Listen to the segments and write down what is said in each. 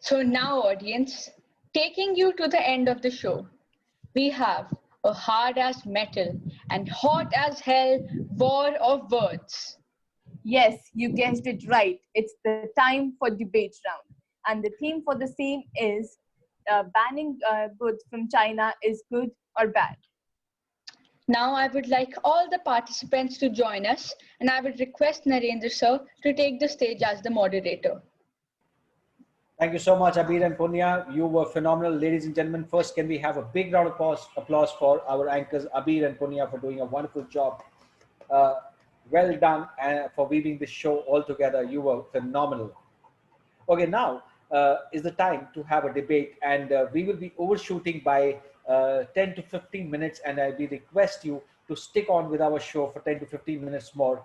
So now, audience, taking you to the end of the show, we have a hard as metal and hot as hell war of words. Yes, you guessed it right. It's the time for debate round. And the theme for the same is banning goods from China is good or bad. Now I would like all the participants to join us, and I would request Narendra sir to take the stage as the moderator. Thank you so much, Abir and Punya. You were phenomenal. Ladies and gentlemen, first, can we have a big round of applause for our anchors, Abir and Punya, for doing a wonderful job. Well done for weaving this show all together. You were phenomenal. Okay, now is the time to have a debate, and we will be overshooting by 10 to 15 minutes, and I will request you to stick on with our show for 10 to 15 minutes more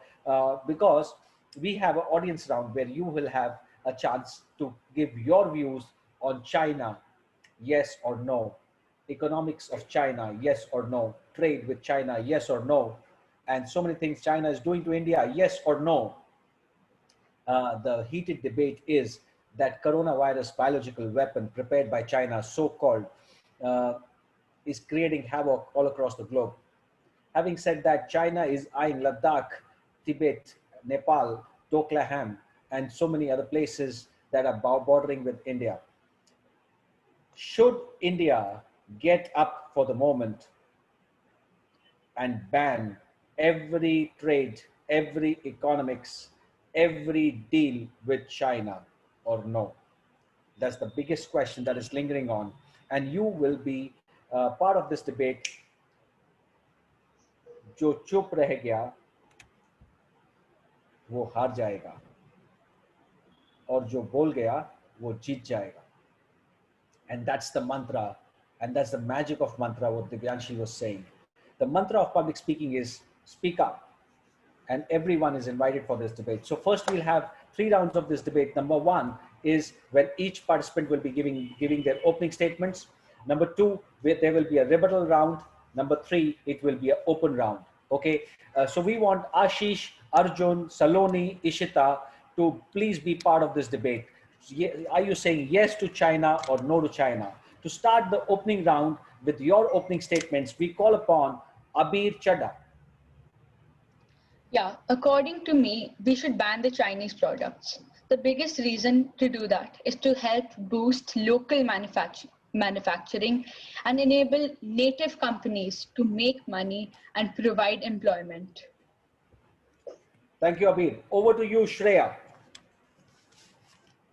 because we have an audience round where you will have a chance to give your views on China, yes or no, economics of China, yes or no, trade with China, yes or no, and so many things China is doing to India, yes or no. The heated debate is that coronavirus biological weapon prepared by China, so-called, is creating havoc all across the globe. Having said that, China is eyeing Ladakh, Tibet, Nepal, Doklam, and so many other places that are bordering with India. Should India get up for the moment and ban every trade, every economics, every deal with China or no? That's the biggest question that is lingering on. And you will be part of this debate. जो चुप रह गया वो हार जाएगा और जो बोल गया वो जीत जाएगा. And that's the mantra, and that's the magic of mantra, what Divyanshi was saying. The mantra of public speaking is speak up, and everyone is invited for this debate. So first we'll have 3 rounds of this debate. Number 1 is when each participant will be giving their opening statements. Number 2, there will be a rebuttal round. Number 3, it will be an open round. Okay, so we want Ashish, Arjun, Saloni, Ishita to please be part of this debate. Are you saying yes to China or no to China? To start the opening round with your opening statements, we call upon Abir Chadha. Yeah, according to me, we should ban the Chinese products. The biggest reason to do that is to help boost local manufacturing and enable native companies to make money and provide employment. Thank you, Abir. Over to you, Shreya.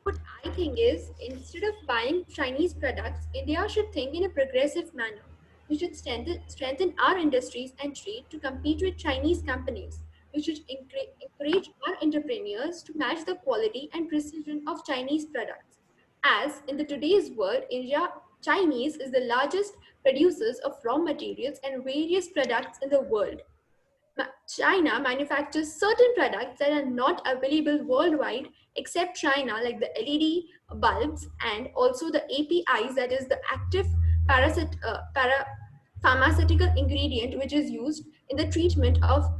What I think is, instead of buying Chinese products, India should think in a progressive manner. We should strengthen our industries and trade to compete with Chinese companies. We should encourage our entrepreneurs to match the quality and precision of Chinese products. As in the today's world, Chinese is the largest producers of raw materials and various products in the world. China manufactures certain products that are not available worldwide except China, like the LED bulbs and also the APIs, that is the active pharmaceutical ingredient which is used in the treatment of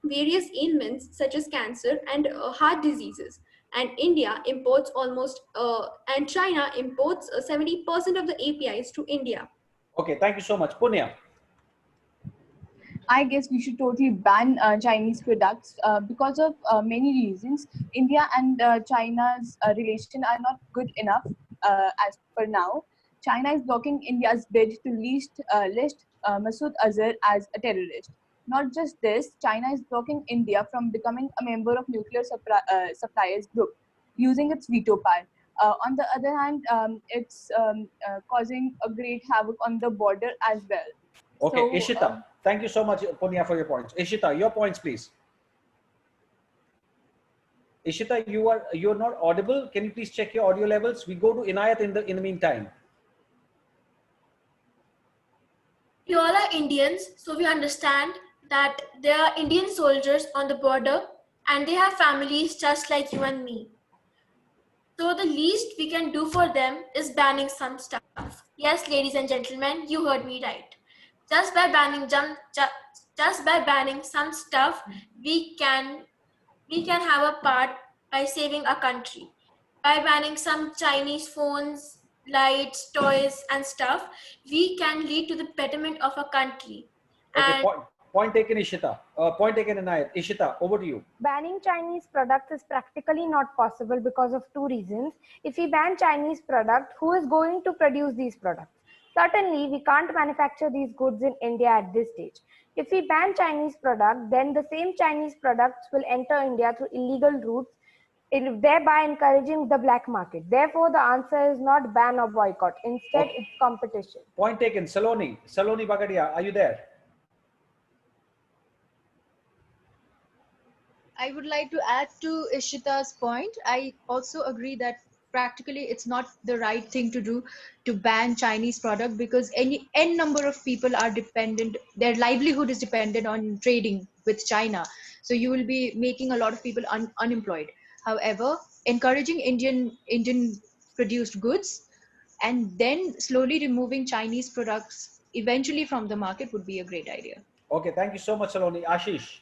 various ailments such as cancer and heart diseases. And India imports and China imports 70% of the APIs to India. Okay, thank you so much. Punya. I guess we should totally ban Chinese products because of many reasons. India and China's relation are not good enough as per now. China is blocking India's bid to list Masood Azhar as a terrorist. Not just this, China is blocking India from becoming a member of nuclear suppliers group using its veto power. On the other hand, it's causing a great havoc on the border as well. Okay, so, Ishita, thank you so much, Punya, for your points. Ishita, your points, please. Ishita, you're not audible. Can you please check your audio levels? We go to Inayat in the meantime. We all are Indians, so we understand that there are Indian soldiers on the border and they have families just like you and me. So the least we can do for them is banning some stuff. Yes, ladies and gentlemen, you heard me right. Just by banning some stuff, we can have a part by saving our country. by banning some Chinese phones, lights, toys, and stuff, we can lead to the betterment of a country. Okay, And point taken, Ishita. Point taken, Inayat. Ishita, over to you. Banning Chinese products is practically not possible because of two reasons. If we ban Chinese product, who is going to produce these products? Certainly, we can't manufacture these goods in India at this stage. If we ban Chinese product, then the same Chinese products will enter India through illegal routes, thereby encouraging the black market. Therefore, the answer is not ban or boycott. Instead, it's competition. Point taken. Saloni Bagadia, are you there? I would like to add to Ishita's point. I also agree that practically it's not the right thing to do to ban Chinese product, because n number of people are dependent, their livelihood is dependent on trading with China. So you will be making a lot of people unemployed. However, encouraging Indian produced goods and then slowly removing Chinese products eventually from the market would be a great idea. Okay, thank you so much, Saloni. Ashish.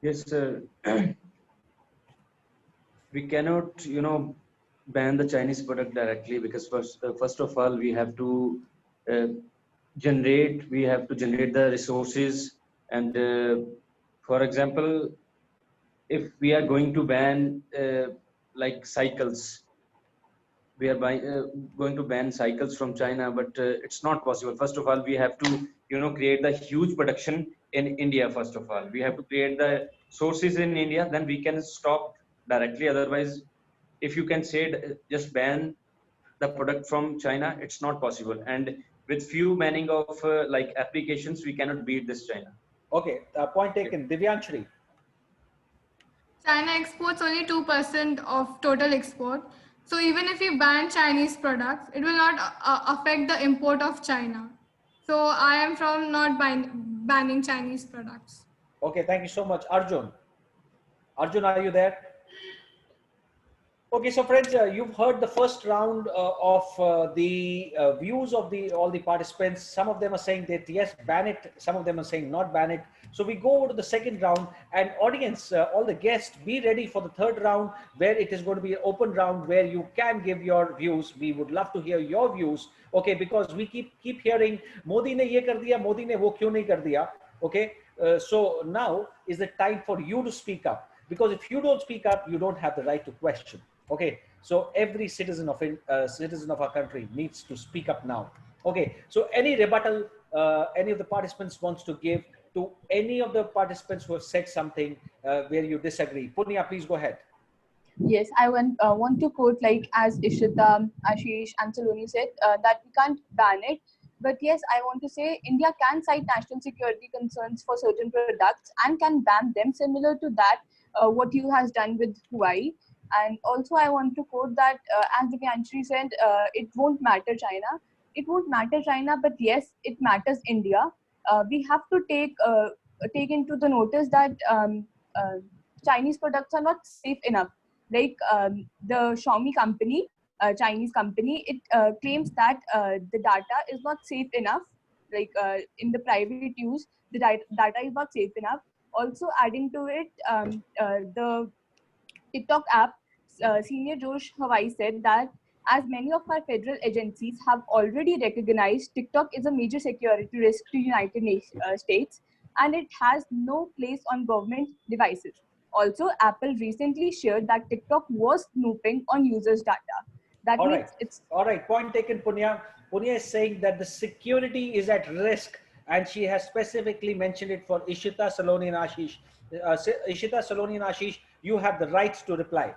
Yes, sir. We cannot, ban the Chinese product directly, because first of all, we have to generate the resources. And for example, if we are going to ban like cycles, we are going to ban cycles from China, but it's not possible. First of all, we have to, create the huge production in India. First of all, we have to create the sources in India, then we can stop directly. Otherwise, if you can say just ban the product from China, it's not possible. And with few banning of like applications, we cannot beat this China. Okay, point taken. Divyanshri. China exports only 2% of total export. So even if we ban Chinese products, it will not affect the import of China. So I am from not banning Chinese products. Okay, thank you so much. Arjun. Arjun, are you there? Okay, so friends, you've heard the first round of the views of all the participants. Some of them are saying that yes, ban it. Some of them are saying not ban it. So we go over to the second round, and audience, all the guests, be ready for the third round, where it is going to be an open round where you can give your views. We would love to hear your views. Okay, because we keep hearing Modi ne ye kar diya, Modi ne wo kyun nahi kar diya. Okay, so now is the time for you to speak up, because if you don't speak up, you don't have the right to question. Okay, so every citizen of our country needs to speak up now. Okay, so any rebuttal any of the participants wants to give to any of the participants who have said something where you disagree? Punya, please go ahead. Yes, I want to quote, like as Ishita, Ashish, and Saloni said, that we can't ban it. But yes, I want to say India can cite national security concerns for certain products and can ban them, similar to that what you has done with Huawei. And also, I want to quote that, as Divyanshri said, it won't matter China. It won't matter China, but yes, it matters India. We have to take into the notice that Chinese products are not safe enough. Like the Xiaomi company, Chinese company, it claims that the data is not safe enough. Like in the private use, the data is not safe enough. Also, adding to it, the TikTok app, Senior Josh Hawaii said that as many of our federal agencies have already recognized TikTok is a major security risk to United States, and it has no place on government devices. Also, Apple recently shared that TikTok was snooping on users' data. That All means right. it's All right. Point taken, Punya. Punya is saying that the security is at risk, and she has specifically mentioned it for Ishita, Saloni, and Ashish. Ishita, Saloni, and Ashish, you have the right to reply.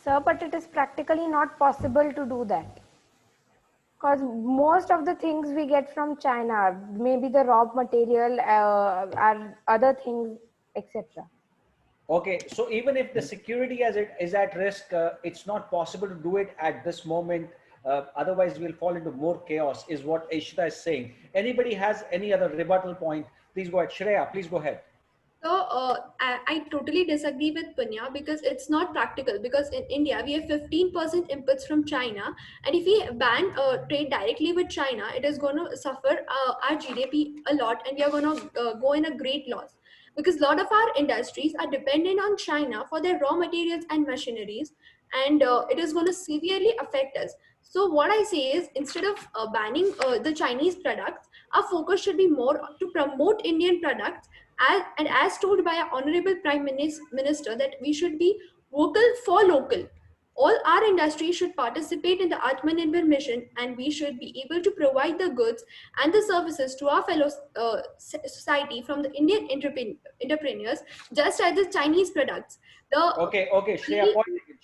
Sir, but it is practically not possible to do that. Because most of the things we get from China, maybe the raw material and other things, etc. Okay, so even if the security is at risk, it's not possible to do it at this moment. Otherwise, we'll fall into more chaos, is what Ishita is saying. Anybody has any other rebuttal point? Please go ahead. Shreya, please go ahead. So I totally disagree with Punya, because it's not practical, because in India we have 15% inputs from China, and if we ban trade directly with China, it is going to suffer our GDP a lot, and we are going to go in a great loss. because a lot of our industries are dependent on China for their raw materials and machineries, and it is going to severely affect us. So what I say is, instead of banning the Chinese products, our focus should be more to promote Indian products, and as told by our honorable Minister, that we should be vocal for local. All our industries should participate in the Atmanirbhar mission, and we should be able to provide the goods and the services to our fellow society from the Indian entrepreneurs, just as the Chinese products. Okay, Shreya,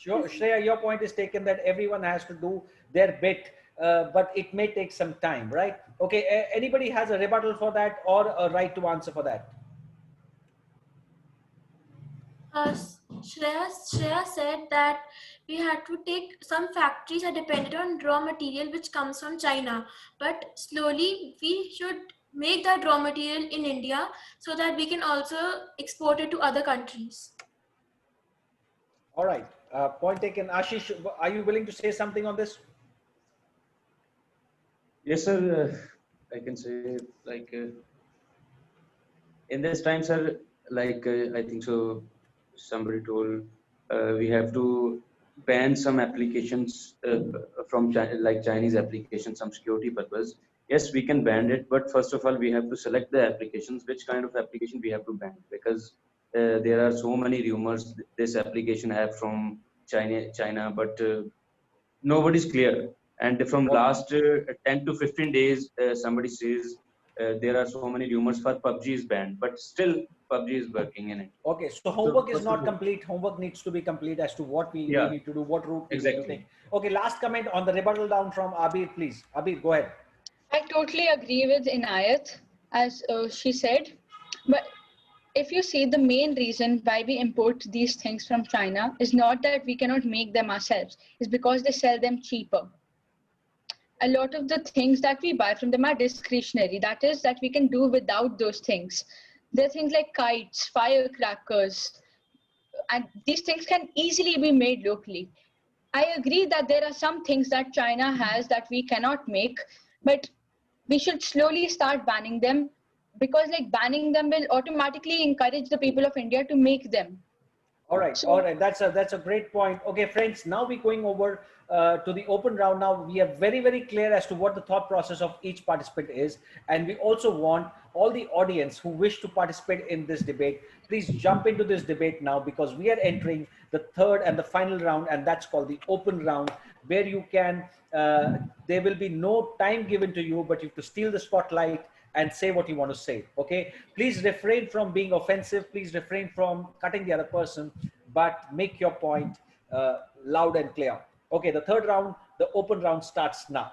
Shreya, your point is taken that everyone has to do their bit, but it may take some time, right? Okay, anybody has a rebuttal for that or a right to answer for that? Shreya said that we had to take, some factories are dependent on raw material which comes from China, but slowly we should make that raw material in India so that we can also export it to other countries. All right, point taken. Ashish, are you willing to say something on this? Yes, sir. I can say, like, in this time, sir, like, I think so. Somebody told we have to ban some applications from like Chinese applications, some security purpose. Yes, we can ban it, but first of all, we have to select the applications, which kind of application we have to ban, because there are so many rumors this application have from China, but nobody's clear. And from last 10 to 15 days, somebody says there are so many rumors for PUBG is banned, but still PUBG is working in it. Okay, so homework is not complete. Homework needs to be complete as to what we need to do, what route we need to take. Okay, last comment on the rebuttal down from Abir, please. Abir, go ahead. I totally agree with Inayat, as she said. But if you see, the main reason why we import these things from China is not that we cannot make them ourselves, it's because they sell them cheaper. A lot of the things that we buy from them are discretionary. That is, that we can do without those things. There are things like kites, firecrackers, and these things can easily be made locally. I agree that there are some things that China has that we cannot make, but we should slowly start banning them, because like banning them will automatically encourage the people of India to make them. All right, So, all right. That's a great point. Okay, friends. Now we're going over to the open round. Now we are very clear as to what the thought process of each participant is, and we also want all the audience who wish to participate in this debate. Please jump into this debate now, because we are entering the third and the final round, and that's called the open round, where you can. There will be no time given to you, but you have to steal the spotlight and say what you want to say. Okay, please refrain from being offensive, please refrain from cutting the other person, but make your point loud and clear. Okay, the third round, the open round, starts now.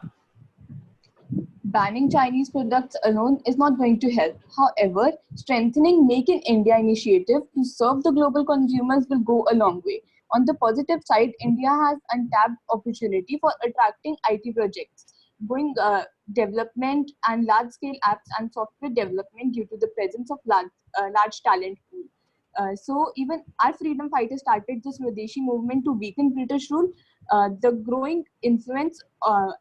Banning Chinese products alone is not going to help. However, strengthening Make in India initiative to serve the global consumers will go a long way. On the positive side, India has untapped opportunity for attracting IT projects, going development and large-scale apps and software development due to the presence of large talent pool. So even our freedom fighters started this Swadeshi movement to weaken British rule. The growing influence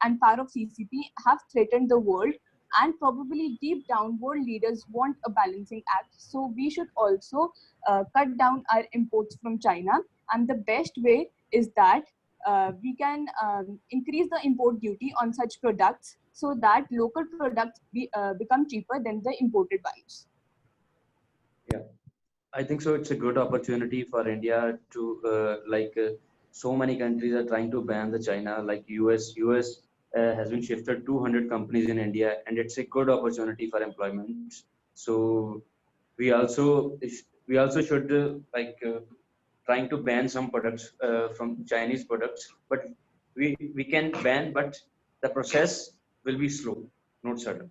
and power of CCP have threatened the world, and probably deep down world leaders want a balancing act. So we should also cut down our imports from China, and the best way is that we can increase the import duty on such products so that local products become cheaper than the imported ones. Yeah, I think so. It's a good opportunity for India to so many countries are trying to ban the China, like US has been shifted 200 companies in India, and it's a good opportunity for employment. So we also should trying to ban some products from Chinese products, but we can ban, but the process will be slow, not sudden.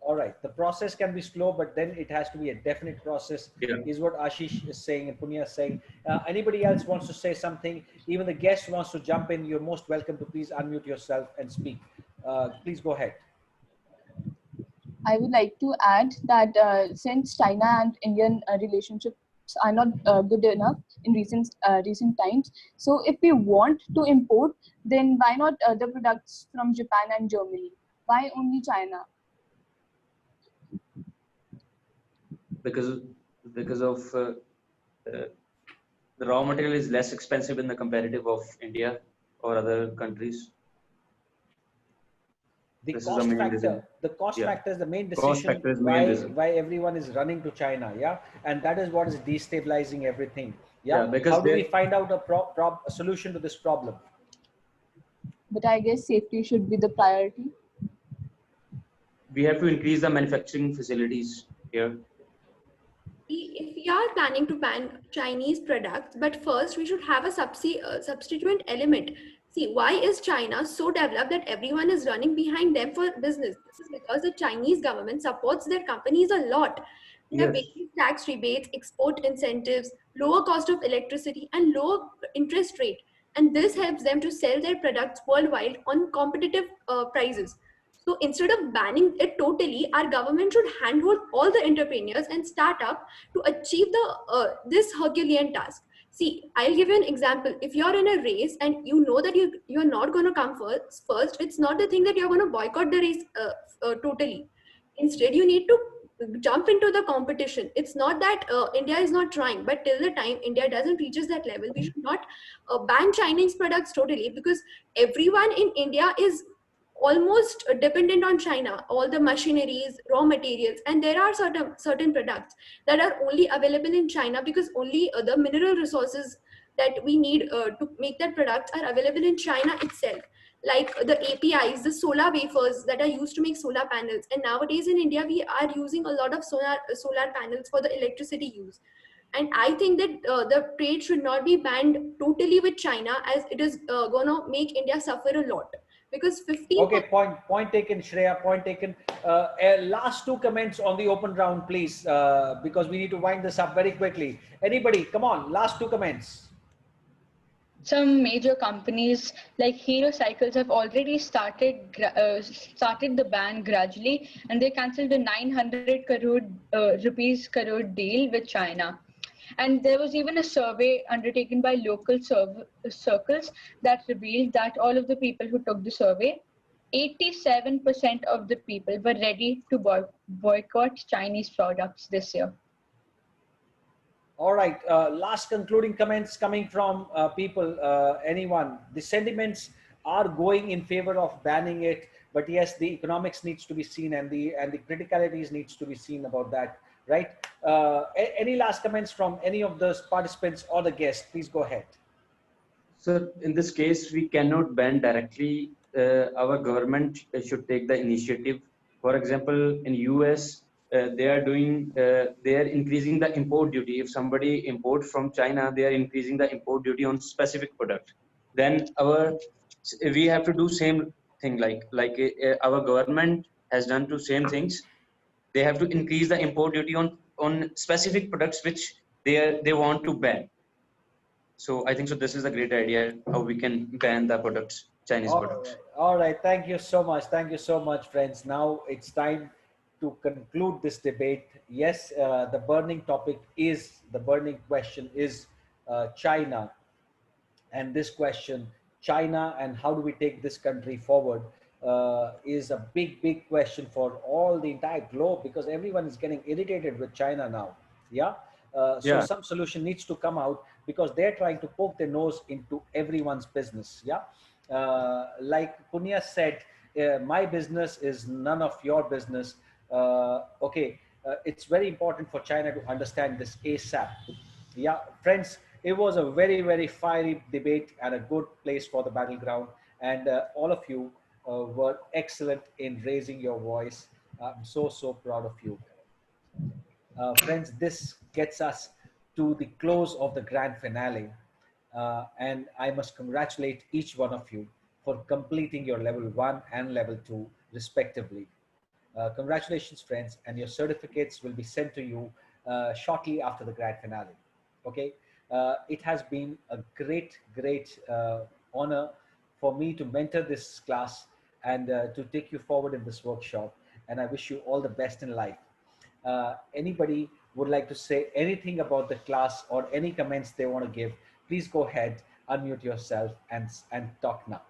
All right, the process can be slow, but then it has to be a definite process, is what Ashish is saying and Punya is saying. Anybody else wants to say something? Even the guest wants to jump in. You're most welcome to please unmute yourself and speak. Please go ahead. I would like to add that since China and Indian relationships are not good enough in recent times, so if we want to import, then why not the products from Japan and Germany? Why only China? because of the raw material is less expensive in the comparative of India or other countries. The This is the cost main factor, reason. the cost Yeah. factor is the main Cost decision factor is main reason. why everyone is running to China. Yeah, and that is what is destabilizing everything. Yeah, Yeah, because how do we find out a solution to this problem? But I guess safety should be the priority. we have to increase the manufacturing facilities here. If we are planning to ban Chinese products, but first we should have a substituent element. See, why is China so developed that everyone is running behind them for business? This is because the Chinese government supports their companies a lot. They have Yes. various tax rebates, export incentives, lower cost of electricity, and lower interest rate. And this helps them to sell their products worldwide on competitive prices. So instead of banning it totally, our government should handhold all the entrepreneurs and startup to achieve this Herculean task. See, I'll give you an example. If you're in a race and you know that you're not going to come first, it's not the thing that you're going to boycott the race totally. Instead, you need to jump into the competition. It's not that India is not trying, but till the time India doesn't reaches that level, we should not ban Chinese products totally, because everyone in India is almost dependent on China, all the machineries, raw materials, and there are certain products that are only available in China because only the mineral resources that we need to make that products are available in China itself. Like the APIs, the solar wafers that are used to make solar panels, and nowadays in India we are using a lot of solar panels for the electricity use. And I think that the trade should not be banned totally with China, as it is gonna make India suffer a lot, because 15. Okay, point taken, Shreya. Point taken. Last two comments on the open round, please, because we need to wind this up very quickly. Anybody, come on, last two comments. Some major companies like Hero Cycles have already started the ban gradually, and they cancelled a 900 crore rupees crore deal with China. And there was even a survey undertaken by local circles that revealed that all of the people who took the survey, 87% of the people were ready to boycott Chinese products this year. All right, last concluding comments coming from people, anyone. The sentiments are going in favor of banning it, but yes, the economics needs to be seen, and the criticalities needs to be seen about that, right? Any last comments from any of those participants or the guests? Please go ahead. So in this case, we cannot ban directly. Our government should take the initiative. For example, in US, they are increasing the import duty. If somebody imports from China, they are increasing the import duty on specific product. Then we have to do same thing. Our government has done to same things. They have to increase the import duty on specific products which they want to ban. So I think so. This is a great idea how we can ban the products, Chinese products. All right. Thank you so much. Thank you so much, friends. Now it's time to conclude this debate. Yes, the burning question is China. And this question, China, and how do we take this country forward, is a big question for all the entire globe, because everyone is getting irritated with China now. Yeah. So some solution needs to come out, because they're trying to poke their nose into everyone's business. Yeah. Like Punya said, my business is none of your business. Okay. It's very important for China to understand this ASAP. Yeah, friends, it was a very fiery debate and a good place for the battleground. And all of you were excellent in raising your voice. I'm so proud of you. Friends, this gets us to the close of the grand finale. And I must congratulate each one of you for completing your level 1 and level 2 respectively. Congratulations, friends, and your certificates will be sent to you shortly after the grand finale. Okay, it has been a great honor for me to mentor this class and to take you forward in this workshop, and I wish you all the best in life. Anybody would like to say anything about the class or any comments they want to give, please go ahead, unmute yourself and talk now.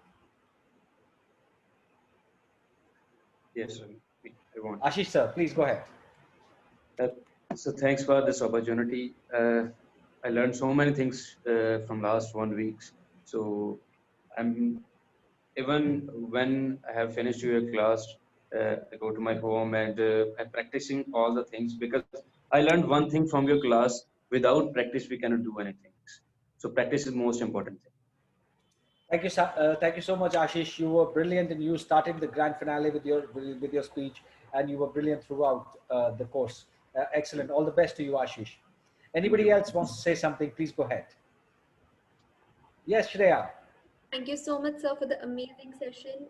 Yes, I want. Ashish sir, please go ahead. So thanks for this opportunity. I learned so many things from last 1 week. So I'm even when I have finished your class, I go to my home and I'm practicing all the things because I learned one thing from your class. Without practice, we cannot do anything. So practice is most important thing. Thank you so much, Ashish. You were brilliant, and you started the grand finale with your speech, and you were brilliant throughout the course. Excellent. All the best to you, Ashish. Anybody else wants to say something? Please go ahead. Yes, Shreya. Thank you so much, sir, for the amazing session.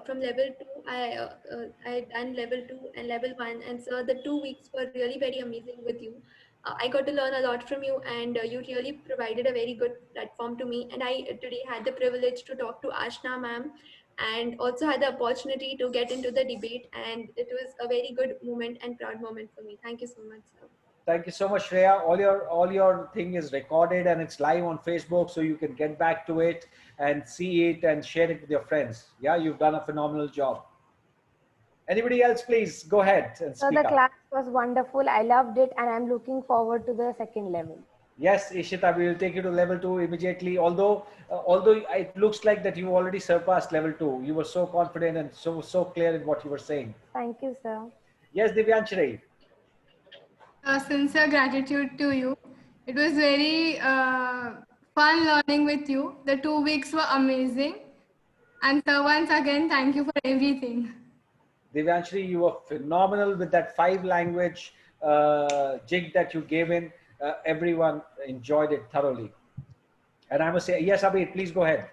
From level two, I done level two and level one, and sir, the 2 weeks were really very amazing with you. I got to learn a lot from you, and you really provided a very good platform to me. And I today had the privilege to talk to Ashna ma'am, and also had the opportunity to get into the debate, and it was a very good moment and proud moment for me. Thank you so much, sir. Thank you so much, Shreya. All your thing is recorded and it's live on Facebook, so you can get back to it and see it and share it with your friends. Yeah, you've done a phenomenal job. Anybody else, please go ahead and So speak the up. class was wonderful. I loved it, and I'm looking forward to the second level. Yes, Ishita, we will take you to level 2 immediately. Although it looks like that you already surpassed level 2. You were so confident and so clear in what you were saying. Thank you, sir. Yes, Divyanshri. Sincere gratitude to you. It was very fun learning with you. The 2 weeks were amazing. And sir, once again, thank you for everything. Divyanshri, you were phenomenal with that 5 language jig that you gave in. Everyone enjoyed it thoroughly. And I must say, yes, Abhi, please go ahead.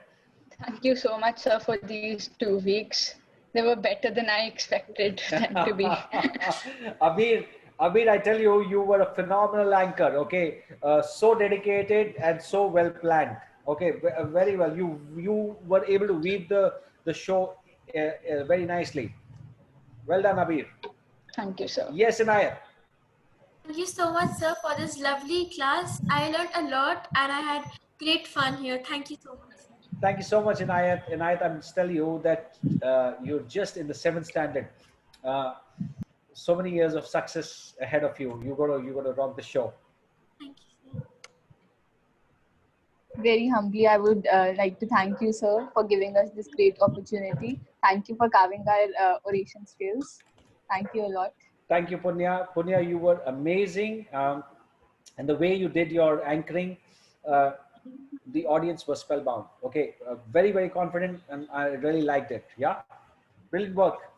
Thank you so much, sir, for these 2 weeks. They were better than I expected them to be. Abir, I tell you, you were a phenomenal anchor. Okay, so dedicated and so well planned. Okay, very well. You were able to weave the show very nicely. Well done, Abir. Thank you, sir. Yes, Inayat. Thank you so much, sir, for this lovely class. I learned a lot and I had great fun here. Thank you so much. Thank you so much, Inayat. Inayat, I'm just telling you that you're just in the 7th standard. So many years of success ahead of you. You gotta rock the show. Thank you, sir. Very humbly, I would like to thank you, sir, for giving us this great opportunity. Thank you for carving our oration skills. Thank you a lot. Thank you, Punya. Punya, you were amazing. And the way you did your anchoring, the audience was spellbound. Okay, very, very confident, and I really liked it. Yeah, brilliant work.